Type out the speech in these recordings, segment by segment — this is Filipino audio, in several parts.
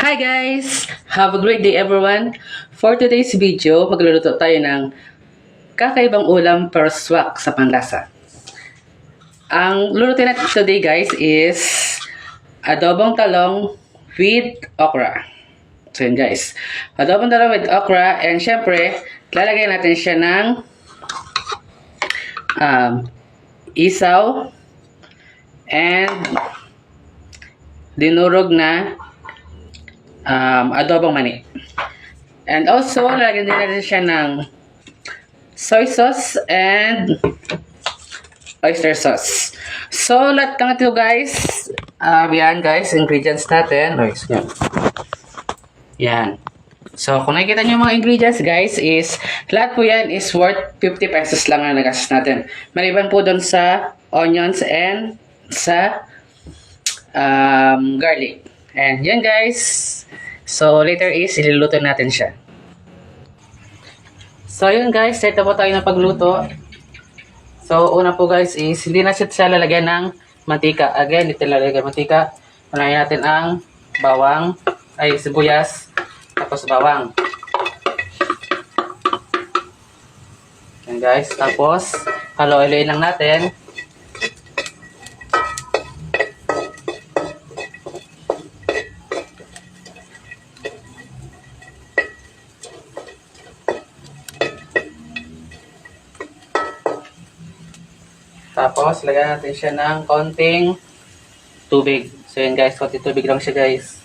Hi guys! Have a great day everyone! For today's video, magluluto tayo ng kakaibang ulam pero swak sa panlasa. Ang lulutuin natin today guys is adobong talong with okra. So yun guys, adobong talong with okra, and syempre, lalagyan natin siya ng isaw and dinurog na adobong mani. And also, lalagyan din natin siya ng soy sauce and oyster sauce. So, lahat ng ito guys, yan guys, ingredients natin. Yan. So, kung nakikita nyo yung mga ingredients guys, is lahat po yan is worth 50 pesos lang na nagastos natin. Maliban po doon sa onions and sa garlic. And yan guys. So, later is, iluluto natin siya. So, yun guys, set na po tayo ng pagluto. So, una po guys is, hindi na siya lalagyan ng mantika. Again, dito lalagyan ng mantika. Unahin natin ang bawang, ay sibuyas, tapos bawang. Yan guys, tapos, halo-haloin lang natin. Tapos, lagyan natin siya ng konting tubig. So, yun guys, konting tubig lang siya guys.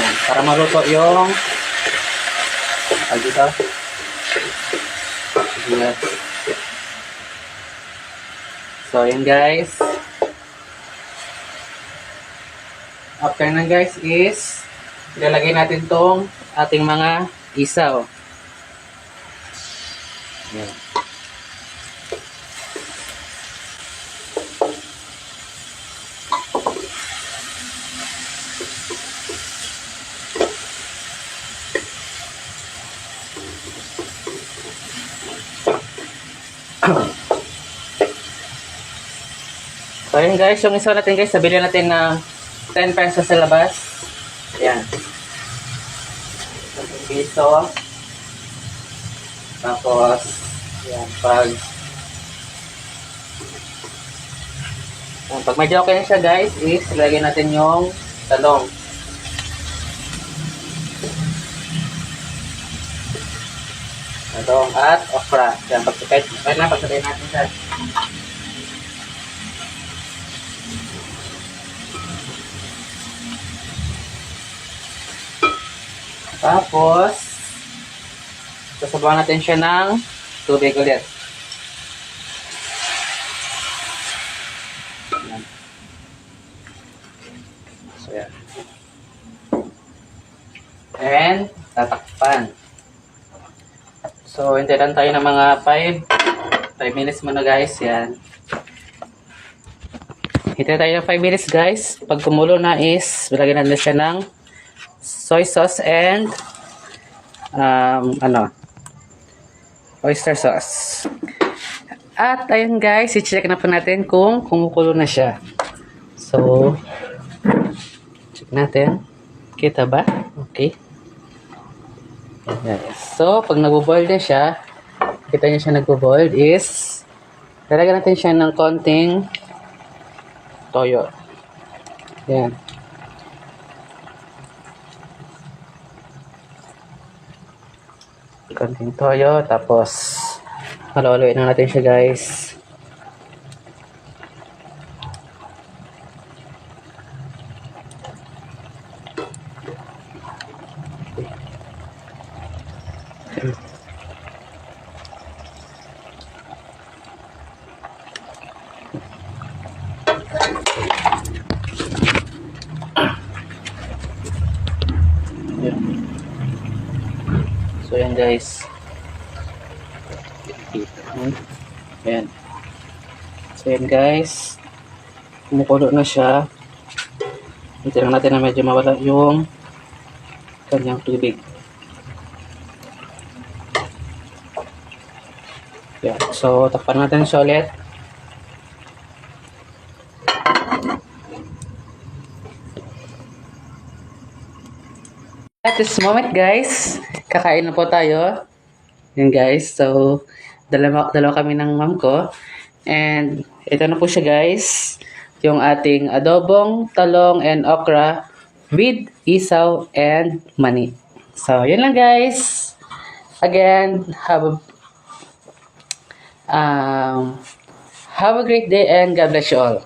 Yan, para maluto yung dito. Yes. So, yun guys. After na guys is, ilalagay natin tong ating mga isaw. Yan. So yun guys, yung isaw natin guys, nabili natin ng 10 pesos sa labas. Yan. Piso. Tapos, yan, pag medyo okay na siya guys, is ilagay natin yung talong. Talong at okra. Yan, pagsakay natin siya. Tapos, sasabawan natin siya ng tubig ulit. Ayan. So, yan. And, tatakpan. So, hintayin tayo ng mga 5 minutes muna guys. Yan. Hintayin tayo ng 5 minutes guys. Pag kumulo na is, bilagyan natin siya ng soy sauce and oyster sauce. At ayun guys, i-check na po natin kung kumukulo na siya. So, check natin. Kita ba? Okay. Ayan. So, pag nagbo-boil na siya, kita niyo siya nagbo-boil is, lalagyan natin siya ng konting toyo. Ayan. Konting toyo, tapos halo-haloin na natin siya guys. So yan guys. Ayan. So yan guys. Kumukulo na siya. Hintayin natin na medyo mawala yung kanyang tubig. Yan. So, takpan natin siya ulit. At this moment guys, kakain na po tayo. Yan guys, so dalawa kami ng mom ko. And ito na po siya guys, yung ating adobong talong and okra with isaw and mani. So yun lang guys. Again, have a great day and God bless you all.